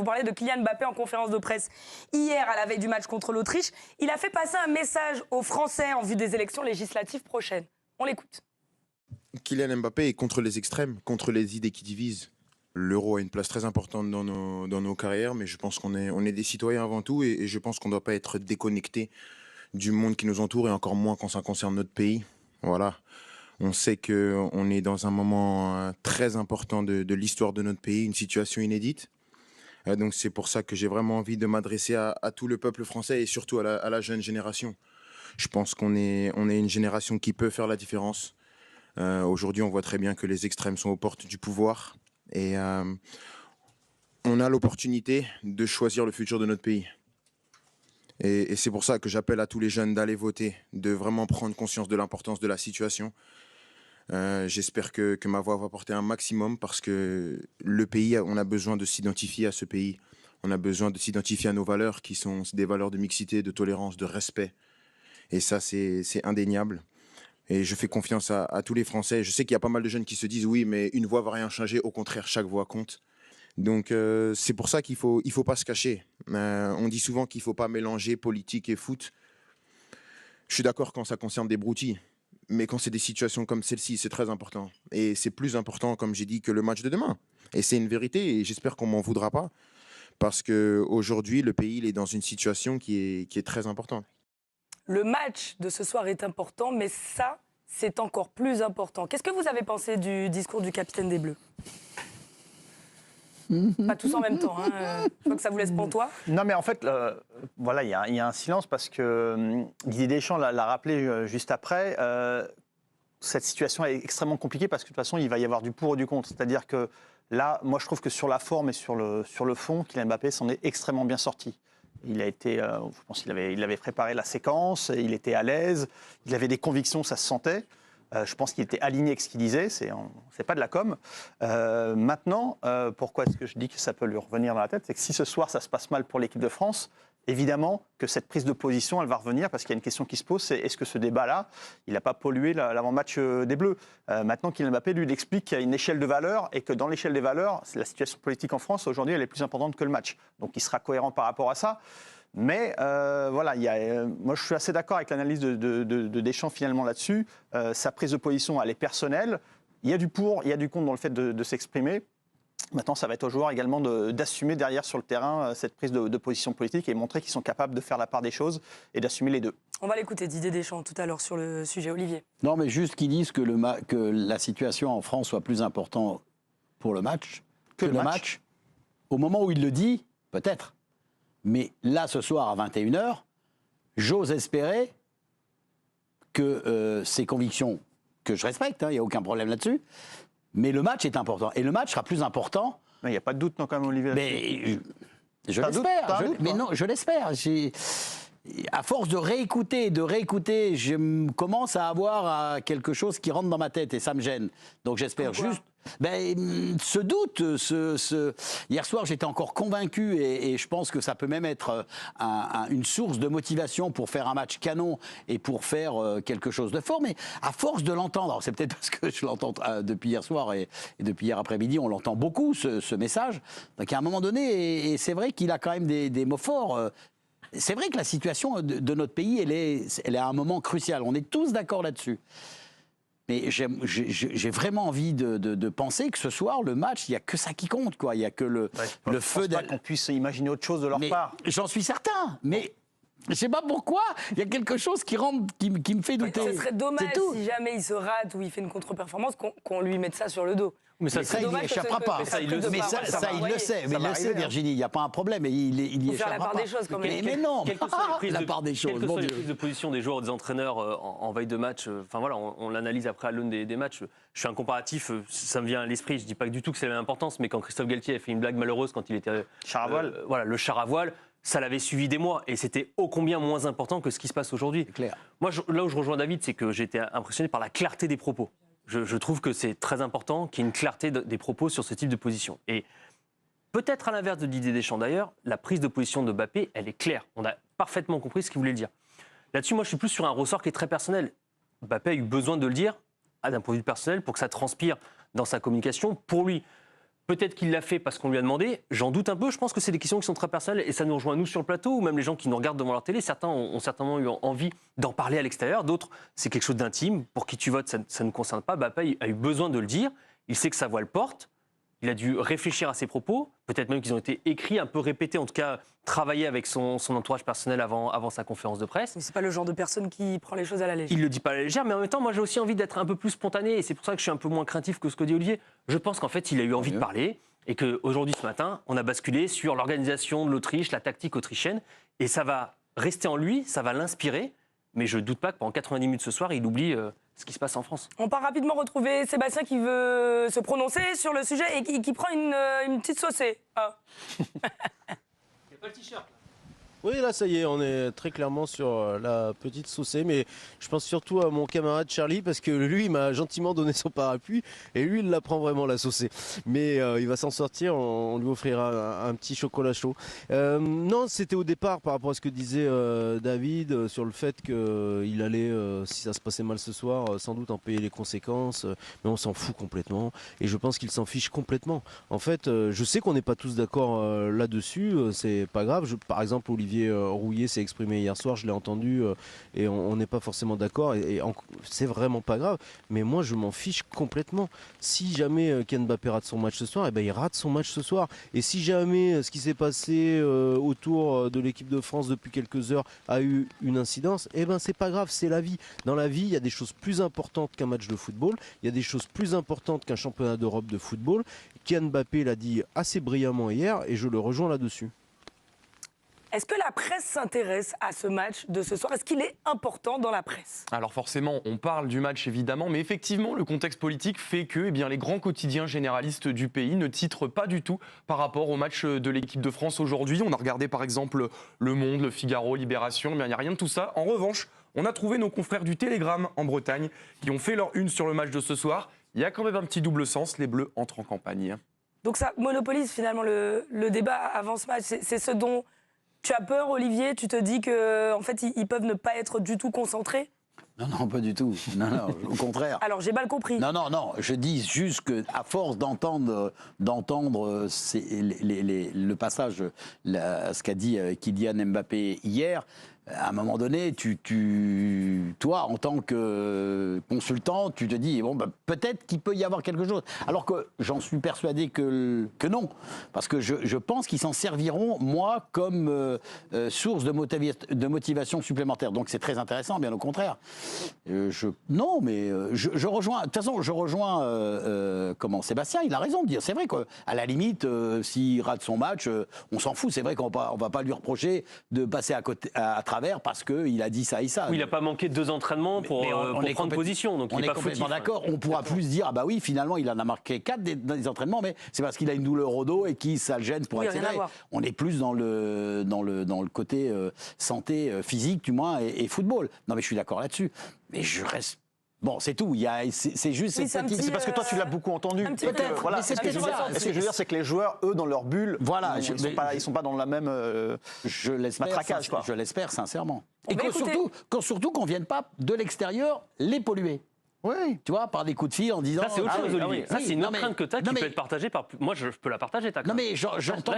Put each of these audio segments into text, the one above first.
vous parler de Kylian Mbappé en conférence de presse hier à la veille du match contre l'Autriche. Il a fait passer un message aux Français en vue des élections législatives prochaines. On l'écoute. Kylian Mbappé est contre les extrêmes, contre les idées qui divisent. L'euro a une place très importante dans nos carrières, mais je pense qu'on est des citoyens avant tout et je pense qu'on ne doit pas être déconnecté du monde qui nous entoure et encore moins quand ça concerne notre pays. Voilà. On sait qu'on est dans un moment très important de l'histoire de notre pays, une situation inédite. Donc c'est pour ça que j'ai vraiment envie de m'adresser à tout le peuple français et surtout à la jeune génération. Je pense qu'on est une génération qui peut faire la différence. Aujourd'hui, on voit très bien que les extrêmes sont aux portes du pouvoir et on a l'opportunité de choisir le futur de notre pays. Et c'est pour ça que j'appelle à tous les jeunes d'aller voter, de vraiment prendre conscience de l'importance de la situation. J'espère que ma voix va porter un maximum parce que le pays, on a besoin de s'identifier à ce pays. On a besoin de s'identifier à nos valeurs qui sont des valeurs de mixité, de tolérance, de respect. Et ça, c'est indéniable. Et je fais confiance à tous les Français. Je sais qu'il y a pas mal de jeunes qui se disent oui, mais une voix va rien changer. Au contraire, chaque voix compte. Donc c'est pour ça qu'il faut pas se cacher. On dit souvent qu'il ne faut pas mélanger politique et foot. Je suis d'accord quand ça concerne des broutilles. Mais quand c'est des situations comme celle-ci, c'est très important. Et c'est plus important, comme j'ai dit, que le match de demain. Et c'est une vérité et j'espère qu'on m'en voudra pas. Parce qu'aujourd'hui, le pays il est dans une situation qui est très importante. Le match de ce soir est important, mais ça, c'est encore plus important. Qu'est-ce que vous avez pensé du discours du capitaine des Bleus ? Pas tous en même temps, hein. Je crois que ça vous laisse pantois. Non, mais en fait, voilà, il y a un silence parce que Didier Deschamps l'a rappelé juste après. Cette situation est extrêmement compliquée parce que de toute façon, il va y avoir du pour et du contre. C'est-à-dire que là, moi, je trouve que sur la forme et sur le fond, Kylian Mbappé s'en est extrêmement bien sorti. Il a été, je pense qu'il avait préparé la séquence, il était à l'aise, il avait des convictions, ça se sentait. Je pense qu'il était aligné avec ce qu'il disait, c'est pas de la com. Maintenant, pourquoi est-ce que je dis que ça peut lui revenir dans la tête ? C'est que si ce soir ça se passe mal pour l'équipe de France, évidemment que cette prise de position, elle va revenir parce qu'il y a une question qui se pose, c'est est-ce que ce débat-là, il n'a pas pollué l'avant-match des Bleus ? Maintenant, Kylian Mbappé, lui, il explique qu'il y a une échelle de valeurs et que dans l'échelle des valeurs, la situation politique en France, aujourd'hui, elle est plus importante que le match. Donc, il sera cohérent par rapport à ça. Mais voilà, moi je suis assez d'accord avec l'analyse de Deschamps finalement là-dessus. Sa prise de position, elle est personnelle. Il y a du pour, il y a du contre dans le fait de s'exprimer. Maintenant, ça va être aux joueurs également d'assumer derrière sur le terrain cette prise de position politique et montrer qu'ils sont capables de faire la part des choses et d'assumer les deux. On va l'écouter, Didier Deschamps, tout à l'heure sur le sujet. Olivier. Non, mais juste qu'ils disent que la situation en France soit plus importante pour le match que le match. Au moment où il le dit, peut-être. Mais là, ce soir, à 21h, j'ose espérer que ces convictions, que je respecte, il n'y a aucun problème là-dessus, mais le match est important. Et le match sera plus important. Il n'y a pas de doute, non, quand même, Olivier. Mais je l'espère. Mais non, je l'espère. À force de réécouter, je commence à avoir quelque chose qui rentre dans ma tête et ça me gêne. Donc j'espère juste... ce doute, hier soir j'étais encore convaincu et je pense que ça peut même être une source de motivation pour faire un match canon et pour faire quelque chose de fort, mais à force de l'entendre, c'est peut-être parce que je l'entends depuis hier soir et depuis hier après-midi, on l'entend beaucoup ce message, donc à un moment donné, et c'est vrai qu'il a quand même des mots forts. C'est vrai que la situation de notre pays, elle est à un moment crucial. On est tous d'accord là-dessus. Mais j'ai vraiment envie de penser que ce soir, le match, il n'y a que ça qui compte, quoi. Il n'y a que le feu... Je pense pas qu'on puisse imaginer autre chose de leur part. J'en suis certain, mais... Je ne sais pas pourquoi, il y a quelque chose qui me fait douter. Ce serait dommage si jamais il se rate ou il fait une contre-performance qu'on lui mette ça sur le dos. Mais ça, il n'y échappera pas. Ça, il le sait. Mais il le sait, Virginie, il n'y a pas un problème. Il y échappera pas. Faire la part des choses, quand même. Mais non, la part des choses. Quelles que soient les prises de position des joueurs ou des entraîneurs en veille de match, enfin voilà, on l'analyse après à l'aune des matchs. Je fais un comparatif, ça me vient à l'esprit. Je ne dis pas du tout que c'est la même importance, mais quand Christophe Galtier a fait une blague malheureuse quand il était char à voile, voilà, le char à voile. Ça l'avait suivi des mois et c'était ô combien moins important que ce qui se passe aujourd'hui. Clair. Moi, là où je rejoins David, c'est que j'ai été impressionné par la clarté des propos. Je trouve que c'est très important qu'il y ait une clarté des propos sur ce type de position. Et peut-être à l'inverse de Didier Deschamps d'ailleurs, la prise de position de Mbappé, elle est claire. On a parfaitement compris ce qu'il voulait dire. Là-dessus, moi, je suis plus sur un ressort qui est très personnel. Mbappé a eu besoin de le dire, d'un point de vue personnel, pour que ça transpire dans sa communication pour lui. Peut-être qu'il l'a fait parce qu'on lui a demandé. J'en doute un peu. Je pense que c'est des questions qui sont très personnelles et ça nous rejoint nous sur le plateau ou même les gens qui nous regardent devant leur télé. Certains ont certainement eu envie d'en parler à l'extérieur. D'autres, c'est quelque chose d'intime. Pour qui tu votes, ça ne nous concerne pas. Mbappé a eu besoin de le dire. Il sait que sa voix le porte. Il a dû réfléchir à ses propos. Peut-être même qu'ils ont été écrits, un peu répétés, en tout cas travailler avec son entourage personnel avant sa conférence de presse. Mais c'est pas le genre de personne qui prend les choses à la légère. Il ne le dit pas à la légère, mais en même temps, moi j'ai aussi envie d'être un peu plus spontané et c'est pour ça que je suis un peu moins craintif que ce que dit Olivier. Je pense qu'en fait, il a eu envie de parler et qu'aujourd'hui, ce matin, on a basculé sur l'organisation de l'Autriche, la tactique autrichienne et ça va rester en lui, ça va l'inspirer, mais je ne doute pas que pendant 90 minutes ce soir, il oublie ce qui se passe en France. On part rapidement retrouver Sébastien qui veut se prononcer sur le sujet et qui prend une petite saucée. Ah. Il n'y a pas le t-shirt. Oui, là, ça y est, on est très clairement sur la petite saucée, mais je pense surtout à mon camarade Charlie, parce que lui, il m'a gentiment donné son parapluie, et lui, il la prend vraiment, la saucée. Mais il va s'en sortir, on lui offrira un petit chocolat chaud. Non, c'était au départ, par rapport à ce que disait David, sur le fait qu'il allait, si ça se passait mal ce soir, sans doute en payer les conséquences, mais on s'en fout complètement, et je pense qu'il s'en fiche complètement. En fait, je sais qu'on n'est pas tous d'accord là-dessus, c'est pas grave. Par exemple, Olivier Rouillet s'est exprimé hier soir, je l'ai entendu et on n'est pas forcément d'accord c'est vraiment pas grave, mais moi je m'en fiche complètement. Si jamais Kylian Mbappé rate son match ce soir, il rate son match ce soir, et si jamais ce qui s'est passé autour de l'équipe de France depuis quelques heures a eu une incidence, c'est pas grave, c'est la vie. Dans la vie, il y a des choses plus importantes qu'un match de football, il y a des choses plus importantes qu'un championnat d'Europe de football. Kylian Mbappé l'a dit assez brillamment hier et je le rejoins là-dessus. Est-ce que la presse s'intéresse à ce match de ce soir? Est-ce qu'il est important dans la presse? Alors forcément, on parle du match évidemment, mais effectivement, le contexte politique fait que les grands quotidiens généralistes du pays ne titrent pas du tout par rapport au match de l'équipe de France aujourd'hui. On a regardé par exemple Le Monde, Le Figaro, Libération, il n'y a rien de tout ça. En revanche, on a trouvé nos confrères du Télégramme en Bretagne qui ont fait leur une sur le match de ce soir. Il y a quand même un petit double sens, les Bleus entrent en campagne. Donc ça monopolise finalement le débat avant ce match. C'est ce dont tu as peur, Olivier? Tu te dis qu'en fait, ils peuvent ne pas être du tout concentrés? Non, pas du tout. Non, au contraire. Alors, j'ai mal compris. Non, je dis juste qu'à force d'entendre le passage, ce qu'a dit Kylian Mbappé hier, à un moment donné, toi, en tant que consultant, tu te dis, peut-être qu'il peut y avoir quelque chose. Alors que j'en suis persuadé que non. Parce que je pense qu'ils s'en serviront, moi, comme source de motivation supplémentaire. Donc c'est très intéressant, bien au contraire. Je rejoins, de toute façon, Sébastien, il a raison de dire. C'est vrai qu'à la limite, s'il rate son match, on s'en fout. C'est vrai qu'on va pas lui reprocher de passer à travers parce qu'il a dit ça et ça. Oui, il n'a pas manqué 2 entraînements pour prendre position. Donc on est complètement d'accord. On pourra plus dire, oui, finalement, il en a marqué 4 des entraînements, mais c'est parce qu'il a une douleur au dos et qui ça le gêne pour accélérer. On est plus dans le côté santé physique, du moins, et football. Non, mais je suis d'accord là-dessus. Mais je reste. Bon, c'est tout. C'est juste cette petite. C'est parce que toi, tu l'as beaucoup entendu. Voilà. Ce que je veux dire, c'est que les joueurs, eux, dans leur bulle, ils sont pas dans la même matraquage. Je l'espère sincèrement. Et surtout qu'on ne vienne pas de l'extérieur les polluer. Oui. Tu vois, par des coups de fil en disant. Ça, c'est autre chose, Olivier. Ça, c'est une autre crainte que tu as qui peut être partagée par. Moi, je peux la partager, ta crainte. Non, mais j'entends,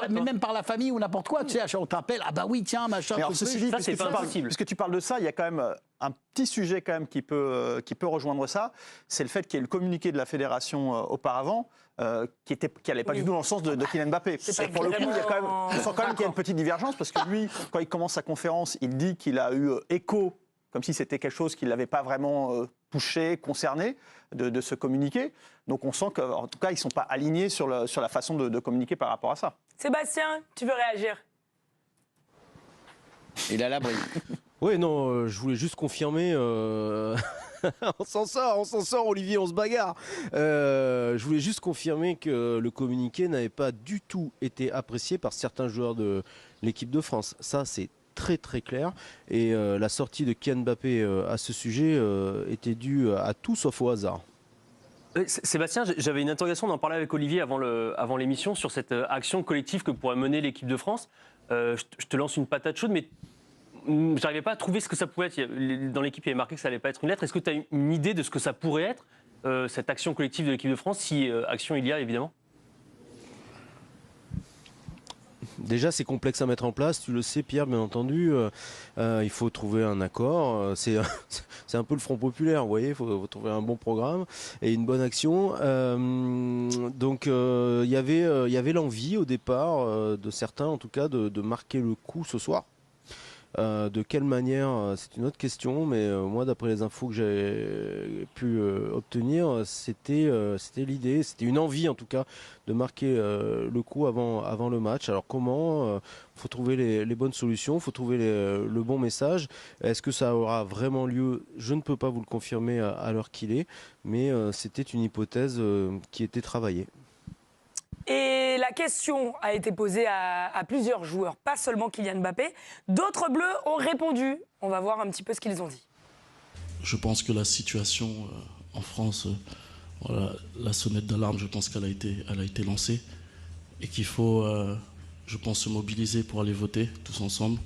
même par la famille ou n'importe quoi. Tu sais, on t'appelle, oui, tiens, machin. Alors, ceci dit, ça, c'est pas possible. Puisque tu parles de ça, il y a quand même un petit sujet quand même qui peut rejoindre ça. C'est le fait qu'il y ait le communiqué de la fédération auparavant. Qui n'allait pas du tout dans le sens de Kylian Mbappé. Pour le coup, on sent quand même qu'il y a une petite divergence parce que lui, quand il commence sa conférence, il dit qu'il a eu écho, comme si c'était quelque chose qui ne l'avait pas vraiment touché, concerné, de se communiquer. Donc on sent qu'en tout cas, ils ne sont pas alignés sur la façon de communiquer par rapport à ça. Sébastien, tu veux réagir? Il a l'abri. Oui, non, je voulais juste confirmer. On s'en sort, Olivier, on se bagarre. Je voulais juste confirmer que le communiqué n'avait pas du tout été apprécié par certains joueurs de l'équipe de France. Ça, c'est très très clair. Et la sortie de Kylian Mbappé à ce sujet était due à tout sauf au hasard. Sébastien, j'avais une interrogation, on en parlait avec Olivier avant l'émission, sur cette action collective que pourrait mener l'équipe de France. Je te lance une patate chaude, mais j'arrivais pas à trouver ce que ça pouvait être. Dans l'équipe, il y avait marqué que ça n'allait pas être une lettre. Est-ce que tu as une idée de ce que ça pourrait être, cette action collective de l'équipe de France, si action il y a, évidemment? Déjà, c'est complexe à mettre en place. Tu le sais, Pierre, bien entendu. Il faut trouver un accord. C'est un peu le Front populaire, vous voyez. Il faut trouver un bon programme et une bonne action. Donc, il y avait l'envie au départ de certains, en tout cas, de marquer le coup ce soir. De quelle manière, c'est une autre question, mais moi, d'après les infos que j'ai pu obtenir, c'était l'idée, c'était une envie en tout cas de marquer le coup avant le match. Alors comment? Faut trouver les bonnes solutions, faut trouver le bon message. Est-ce que ça aura vraiment lieu? Je ne peux pas vous le confirmer à l'heure qu'il est, mais c'était une hypothèse qui était travaillée. Et la question a été posée à plusieurs joueurs, pas seulement Kylian Mbappé. D'autres Bleus ont répondu. On va voir un petit peu ce qu'ils ont dit. Je pense que la situation en France, voilà, la sonnette d'alarme, je pense qu'elle a été lancée et qu'il faut, je pense, se mobiliser pour aller voter tous ensemble.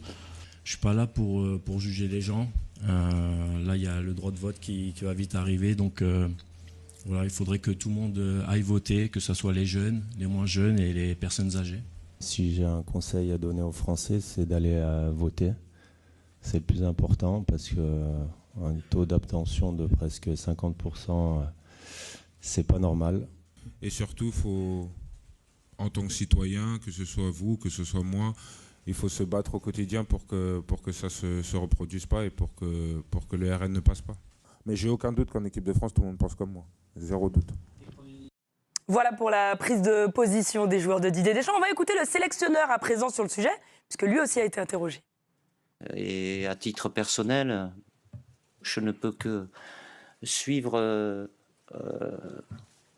Je suis pas là pour juger les gens. Là, il y a le droit de vote qui va vite arriver, donc voilà, il faudrait que tout le monde aille voter, que ce soit les jeunes, les moins jeunes et les personnes âgées. Si j'ai un conseil à donner aux Français, c'est d'aller voter. C'est le plus important parce qu'un taux d'abstention de presque 50%, c'est pas normal. Et surtout, faut, en tant que citoyen, que ce soit vous, que ce soit moi, il faut se battre au quotidien pour que ça se reproduise pas et pour que le RN ne passe pas. Mais j'ai aucun doute qu'en équipe de France, tout le monde pense comme moi. Zéro doute. Voilà pour la prise de position des joueurs de Didier Deschamps. On va écouter le sélectionneur à présent sur le sujet, puisque lui aussi a été interrogé. Et à titre personnel, je ne peux que suivre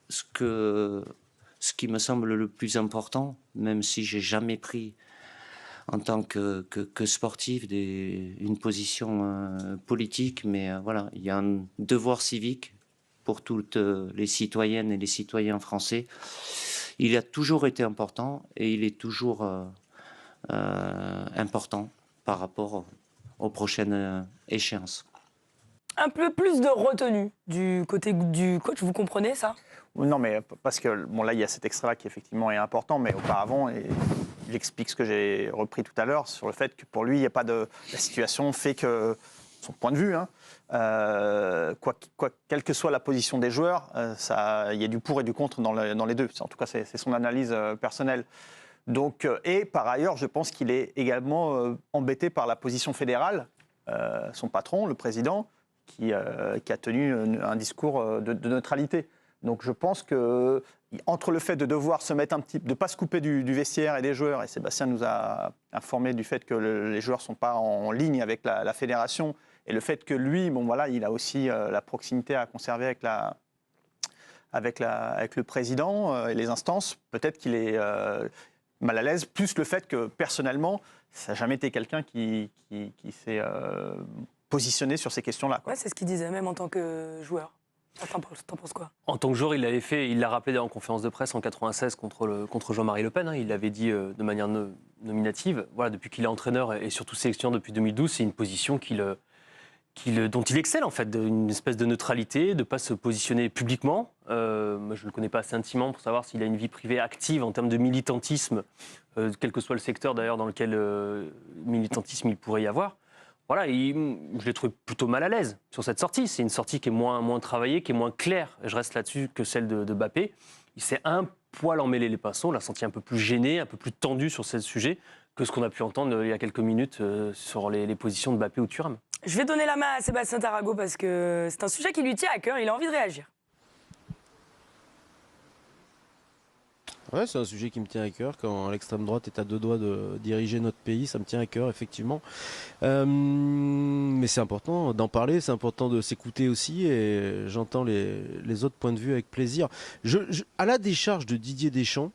ce qui me semble le plus important, même si j'ai jamais pris en tant que sportif une position politique, mais voilà, il y a un devoir civique pour toutes les citoyennes et les citoyens français. Il a toujours été important et il est toujours important par rapport aux prochaines échéances. Un peu plus de retenue du côté du coach, vous comprenez ça? Non, mais parce que bon, là, il y a cet extrait-là qui effectivement est important, mais auparavant, il explique ce que j'ai repris tout à l'heure sur le fait que pour lui, il n'y a pas de. La situation fait que, son point de vue, hein, quelle que soit la position des joueurs, il y a du pour et du contre dans les deux. En tout cas, c'est son analyse personnelle. Donc, et par ailleurs, je pense qu'il est également embêté par la position fédérale, son patron, le président, qui a tenu un discours de neutralité. Donc je pense que entre le fait de devoir se mettre de pas se couper du vestiaire et des joueurs, et Sébastien nous a informé du fait que les joueurs sont pas en ligne avec la fédération, et le fait que lui, bon voilà, il a aussi la proximité à conserver avec le président et les instances, peut-être qu'il est mal à l'aise, plus le fait que personnellement, ça n'a jamais été quelqu'un qui s'est positionné sur ces questions-là. Ouais, c'est ce qu'il disait même en tant que joueur. T'en penses quoi? En tant que joueur, il l'a rappelé en conférence de presse en 96 contre Jean-Marie Le Pen. Il l'avait dit de manière nominative. Voilà, depuis qu'il est entraîneur et surtout sélectionneur depuis 2012, c'est une position dont il excelle en fait, une espèce de neutralité, de ne pas se positionner publiquement. Moi, je ne le connais pas assez intimement pour savoir s'il a une vie privée active en termes de militantisme, quel que soit le secteur d'ailleurs dans lequel militantisme il pourrait y avoir. Voilà, je l'ai trouvé plutôt mal à l'aise sur cette sortie. C'est une sortie qui est moins travaillée, qui est moins claire, je reste là-dessus, que celle de Mbappé. Il s'est un poil emmêlé les pinceaux, on l'a senti un peu plus gêné, un peu plus tendu sur ce sujet que ce qu'on a pu entendre il y a quelques minutes sur les positions de Mbappé ou Thuram. Je vais donner la main à Sébastien Tarago parce que c'est un sujet qui lui tient à cœur, il a envie de réagir. Ouais, c'est un sujet qui me tient à cœur. Quand l'extrême droite est à deux doigts de diriger notre pays, ça me tient à cœur, effectivement. Mais c'est important d'en parler, c'est important de s'écouter aussi, et j'entends les autres points de vue avec plaisir. À la décharge de Didier Deschamps,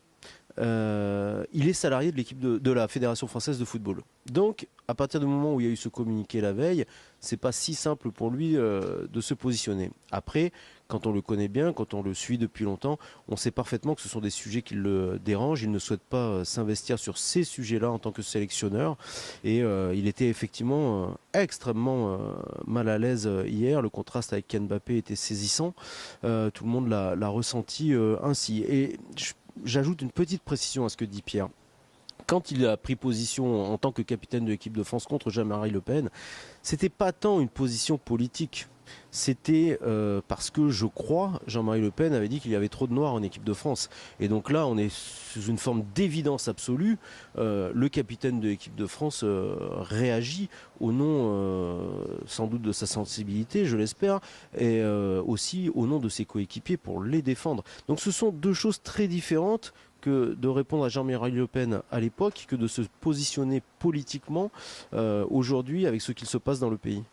il est salarié de l'équipe de la Fédération française de football. Donc, à partir du moment où il y a eu ce communiqué la veille, c'est pas si simple pour lui de se positionner. Après, quand on le connaît bien, quand on le suit depuis longtemps, on sait parfaitement que ce sont des sujets qui le dérangent. Il ne souhaite pas s'investir sur ces sujets-là en tant que sélectionneur. Et il était effectivement extrêmement mal à l'aise hier. Le contraste avec Kylian Mbappé était saisissant. Tout le monde l'a ressenti ainsi. Et j'ajoute une petite précision à ce que dit Pierre. quand il a pris position en tant que capitaine de l'équipe de France contre Jean-Marie Le Pen, c'était pas tant une position politique. C'était parce que je crois, Jean-Marie Le Pen avait dit qu'il y avait trop de noirs en équipe de France. Et donc là, on est sous une forme d'évidence absolue. Le capitaine de l'équipe de France réagit au nom, sans doute, de sa sensibilité, je l'espère, et aussi au nom de ses coéquipiers pour les défendre. Donc ce sont deux choses très différentes que de répondre à Jean-Marie Le Pen à l'époque, que de se positionner politiquement aujourd'hui avec ce qu'il se passe dans le pays.